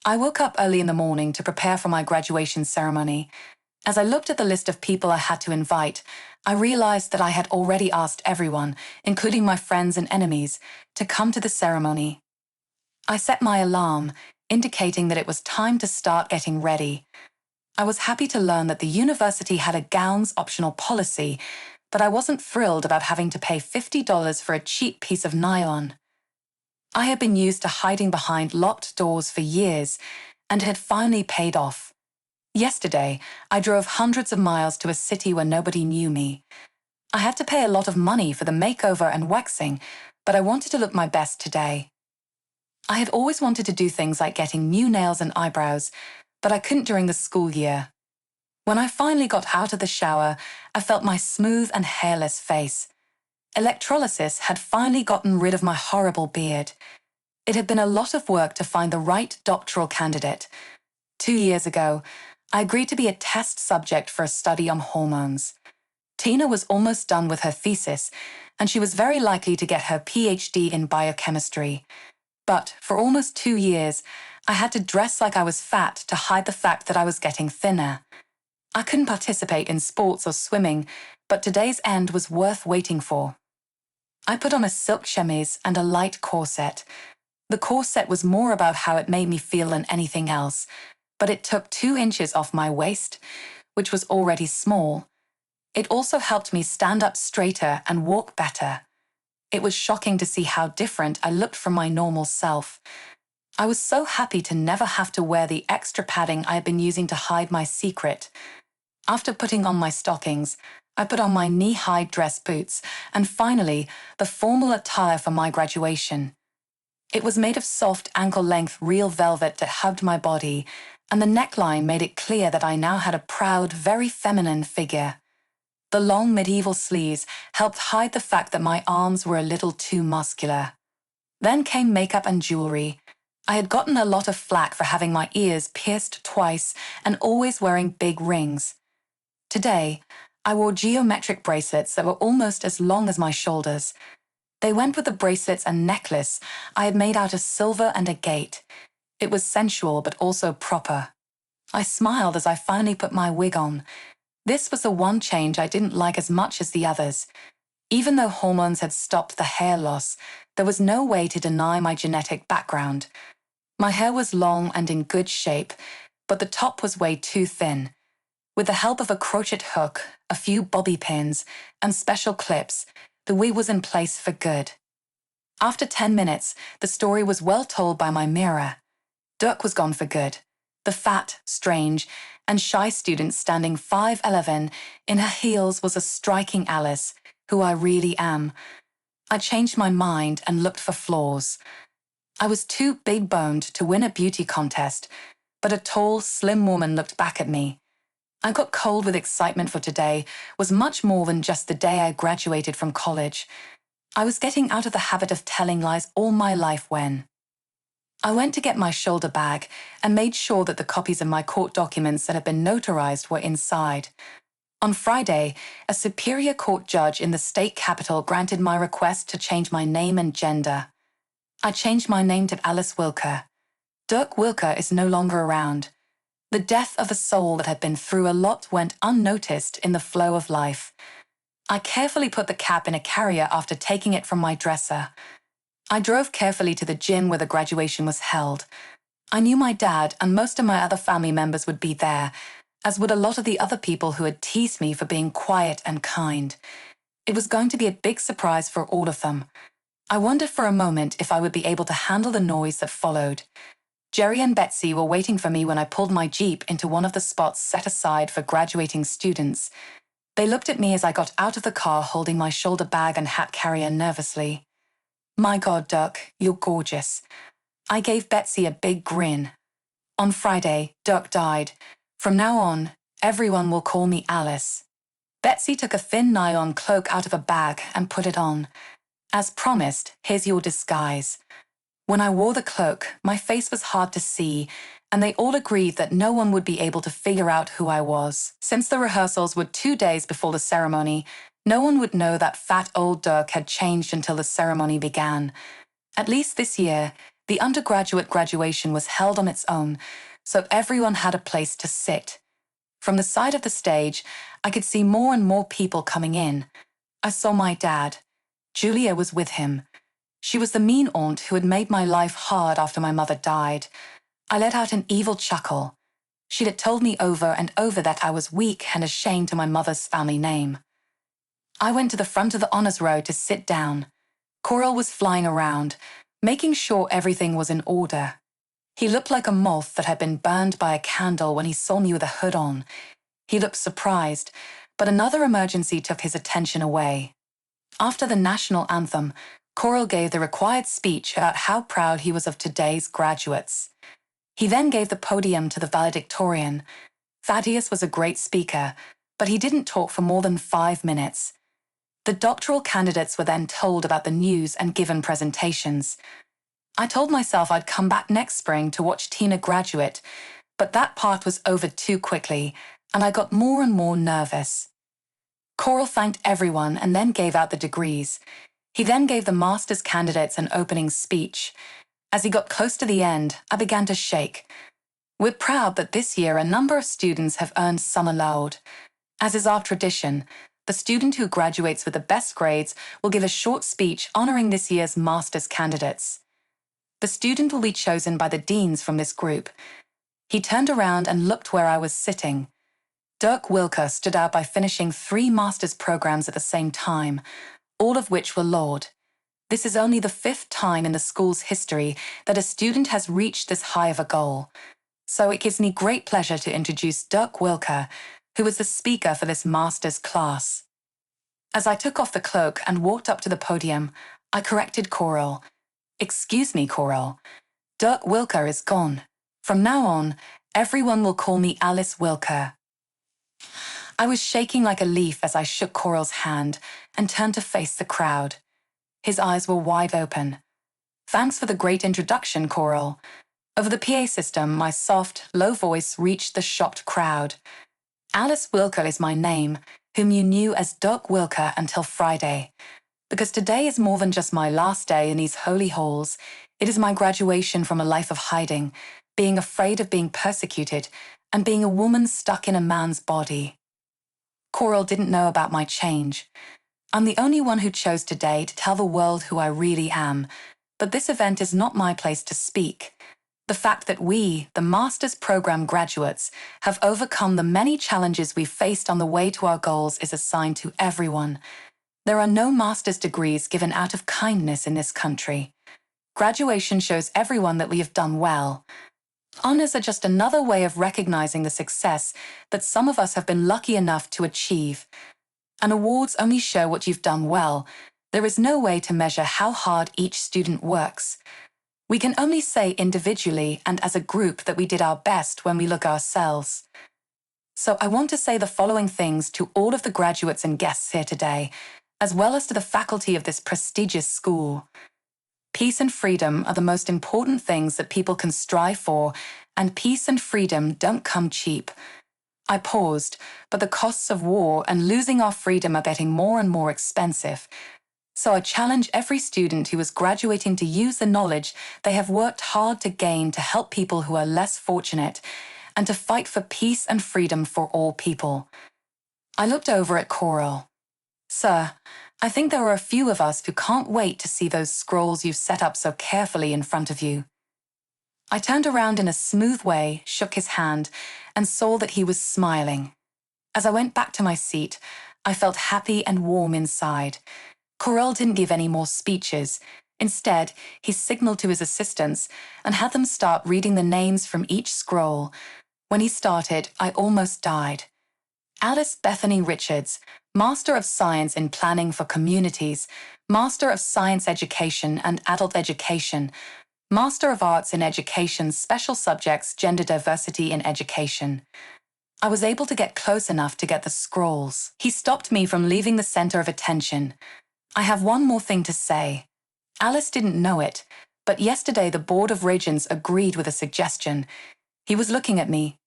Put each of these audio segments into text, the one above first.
I woke up early in the morning to prepare for my graduation ceremony. As I looked at the list of people I had to invite, I realized that I had already asked everyone, including my friends and enemies, to come to the ceremony. I set my alarm, indicating that it was time to start getting ready. I was happy to learn that the university had a gowns optional policy, but I wasn't thrilled about having to pay $50 for a cheap piece of nylon. I had been used to hiding behind locked doors for years, and it had finally paid off. Yesterday, I drove hundreds of miles to a city where nobody knew me. I had to pay a lot of money for the makeover and waxing, but I wanted to look my best today. I had always wanted to do things like getting new nails and eyebrows, but I couldn't during the school year. When I finally got out of the shower, I felt my smooth and hairless face. Electrolysis had finally gotten rid of my horrible beard. It had been a lot of work to find the right doctoral candidate. 2 years ago, I agreed to be a test subject for a study on hormones. Tina was almost done with her thesis, and she was very likely to get her PhD in biochemistry. But for almost 2 years, I had to dress like I was fat to hide the fact that I was getting thinner. I couldn't participate in sports or swimming, but today's end was worth waiting for. I put on a silk chemise and a light corset. The corset was more about how it made me feel than anything else, but it took 2 inches off my waist, which was already small. It also helped me stand up straighter and walk better. It was shocking to see how different I looked from my normal self. I was so happy to never have to wear the extra padding I had been using to hide my secret. After putting on my stockings, I put on my knee-high dress boots, and finally, the formal attire for my graduation. It was made of soft ankle-length real velvet that hugged my body, and the neckline made it clear that I now had a proud, very feminine figure. The long medieval sleeves helped hide the fact that my arms were a little too muscular. Then came makeup and jewelry. I had gotten a lot of flack for having my ears pierced twice and always wearing big rings. Today, I wore geometric bracelets that were almost as long as my shoulders. They went with the bracelets and necklace I had made out of silver and agate. It was sensual but also proper. I smiled as I finally put my wig on. This was the one change I didn't like as much as the others. Even though hormones had stopped the hair loss, there was no way to deny my genetic background. My hair was long and in good shape, but the top was way too thin. With the help of a crochet hook, a few bobby pins, and special clips, the wig was in place for good. After 10 minutes, the story was well told by my mirror. Dirk was gone for good. The fat, strange, and shy student standing 5'11" in her heels was a striking Alice, who I really am. I changed my mind and looked for flaws. I was too big-boned to win a beauty contest, but a tall, slim woman looked back at me. I got cold with excitement for today was much more than just the day I graduated from college. I was getting out of the habit of telling lies all my life when. I went to get my shoulder bag and made sure that the copies of my court documents that had been notarized were inside. On Friday, a superior court judge in the state capital granted my request to change my name and gender. I changed my name to Alice Wilker. Dirk Wilker is no longer around. The death of a soul that had been through a lot went unnoticed in the flow of life. I carefully put the cap in a carrier after taking it from my dresser. I drove carefully to the gym where the graduation was held. I knew my dad and most of my other family members would be there, as would a lot of the other people who had teased me for being quiet and kind. It was going to be a big surprise for all of them. I wondered for a moment if I would be able to handle the noise that followed. Jerry and Betsy were waiting for me when I pulled my Jeep into one of the spots set aside for graduating students. They looked at me as I got out of the car holding my shoulder bag and hat carrier nervously. "My God, Dirk, you're gorgeous." I gave Betsy a big grin. On Friday, Dirk died. From now on, everyone will call me Alice. Betsy took a thin nylon cloak out of a bag and put it on. As promised, here's your disguise. When I wore the cloak, my face was hard to see, and they all agreed that no one would be able to figure out who I was. Since the rehearsals were 2 days before the ceremony, no one would know that fat old Dirk had changed until the ceremony began. At least this year, The undergraduate graduation was held on its own, so everyone had a place to sit. From the side of the stage, I could see more and more people coming in. I saw my dad. Julia was with him. She was the mean aunt who had made my life hard after my mother died. I let out an evil chuckle. She'd had told me over and over that I was weak and ashamed to my mother's family name. I went to the front of the honors row to sit down. Coral was flying around, making sure everything was in order. He looked like a moth that had been burned by a candle when he saw me with a hood on. He looked surprised, but another emergency took his attention away. After the national anthem, Coral gave the required speech about how proud he was of today's graduates. He then gave the podium to the valedictorian. Thaddeus was a great speaker, but he didn't talk for more than 5 minutes. The doctoral candidates were then told about the news and given presentations. I told myself I'd come back next spring to watch Tina graduate, but that part was over too quickly, and I got more and more nervous. Coral thanked everyone and then gave out the degrees. He then gave the master's candidates an opening speech. As he got close to the end, I began to shake. We're proud that this year a number of students have earned summer laud. As is our tradition, the student who graduates with the best grades will give a short speech honoring this year's master's candidates. The student will be chosen by the deans from this group. He turned around and looked where I was sitting. Dirk Wilker stood out by finishing 3 master's programs at the same time, all of which were laud. This is only the 5th time in the school's history that a student has reached this high of a goal. So it gives me great pleasure to introduce Dirk Wilker, who was the speaker for this master's class. As I took off the cloak and walked up to the podium, I corrected Coral. Excuse me, Coral. Dirk Wilker is gone. From now on, everyone will call me Alice Wilker. I was shaking like a leaf as I shook Coral's hand and turned to face the crowd. His eyes were wide open. Thanks for the great introduction, Coral. Over the PA system, my soft, low voice reached the shocked crowd. Alice Wilker is my name, whom you knew as Dirk Wilker until Friday. Because today is more than just my last day in these holy halls, it is my graduation from a life of hiding, being afraid of being persecuted, and being a woman stuck in a man's body. Coral didn't know about my change. I'm the only one who chose today to tell the world who I really am, but this event is not my place to speak. The fact that we, the Master's Program graduates, have overcome the many challenges we faced on the way to our goals is a sign to everyone. There are no master's degrees given out of kindness in this country. Graduation shows everyone that we have done well. Honors are just another way of recognizing the success that some of us have been lucky enough to achieve. And awards only show what you've done well. There is no way to measure how hard each student works. We can only say individually and as a group that we did our best when we look ourselves. So I want to say the following things to all of the graduates and guests here today, as well as to the faculty of this prestigious school. Peace and freedom are the most important things that people can strive for, and peace and freedom don't come cheap. I paused, but the costs of war and losing our freedom are getting more and more expensive. So I challenge every student who is graduating to use the knowledge they have worked hard to gain to help people who are less fortunate, and to fight for peace and freedom for all people. I looked over at Coral. Sir, I think there are a few of us who can't wait to see those scrolls you've set up so carefully in front of you. I turned around in a smooth way, shook his hand, and saw that he was smiling. As I went back to my seat, I felt happy and warm inside. Coral didn't give any more speeches. Instead, he signaled to his assistants and had them start reading the names from each scroll. When he started, I almost died. Alice Bethany Richards, Master of Science in Planning for Communities, Master of Science Education and Adult Education, Master of Arts in Education Special Subjects Gender Diversity in Education. I was able to get close enough to get the scrolls. He stopped me from leaving the center of attention. I have one more thing to say. Alice didn't know it, but yesterday the Board of Regents agreed with a suggestion. He was looking at me.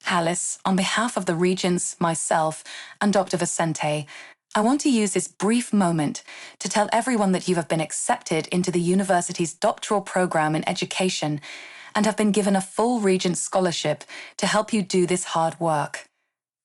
Alice, on behalf of the Regents, myself, and Dr. Vicente, I want to use this brief moment to tell everyone that you have been accepted into the university's doctoral program in education and have been given a full Regent scholarship to help you do this hard work.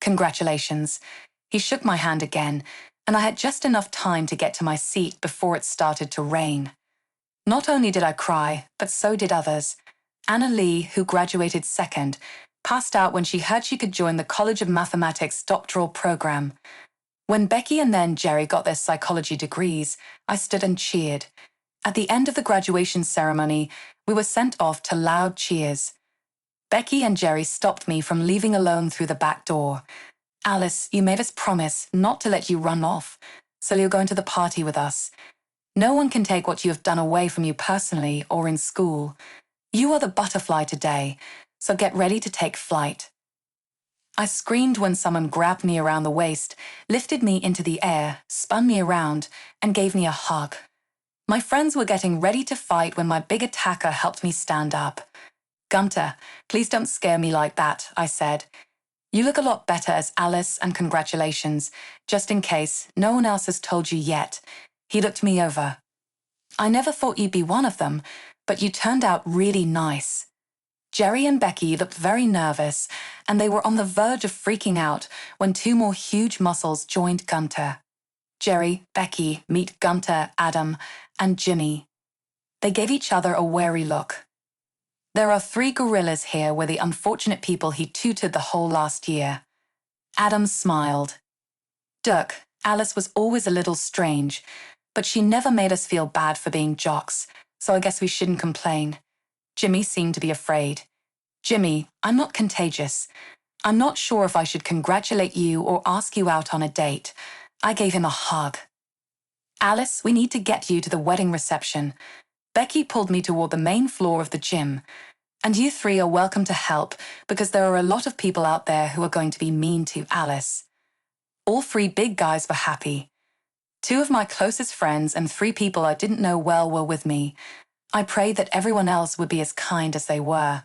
Congratulations. He shook my hand again, and I had just enough time to get to my seat before it started to rain. Not only did I cry, but so did others. Anna Lee, who graduated second, passed out when she heard she could join the College of Mathematics doctoral program. When Becky and then Jerry got their psychology degrees, I stood and cheered. At the end of the graduation ceremony, we were sent off to loud cheers. Becky and Jerry stopped me from leaving alone through the back door. Alice, you made us promise not to let you run off, so you're going to the party with us. No one can take what you have done away from you personally or in school. You are the butterfly today, so get ready to take flight. I screamed when someone grabbed me around the waist, lifted me into the air, spun me around, and gave me a hug. My friends were getting ready to fight when my big attacker helped me stand up. Gunter, please don't scare me like that, I said. You look a lot better as Alice, and congratulations. Just in case, no one else has told you yet. He looked me over. I never thought you'd be one of them, but you turned out really nice. Jerry and Becky looked very nervous, and they were on the verge of freaking out when two more huge muscles joined Gunter. Jerry, Becky, meet Gunter, Adam, and Jimmy. They gave each other a wary look. There are 3 gorillas here were the unfortunate people he tutored the whole last year. Adam smiled. Dirk, Alice was always a little strange, but she never made us feel bad for being jocks, so I guess we shouldn't complain. Jimmy seemed to be afraid. Jimmy, I'm not contagious. I'm not sure if I should congratulate you or ask you out on a date. I gave him a hug. Alice, we need to get you to the wedding reception. Becky pulled me toward the main floor of the gym. And you 3 are welcome to help because there are a lot of people out there who are going to be mean to Alice. All 3 big guys were happy. 2 of my closest friends and 3 people I didn't know well were with me. I prayed that everyone else would be as kind as they were.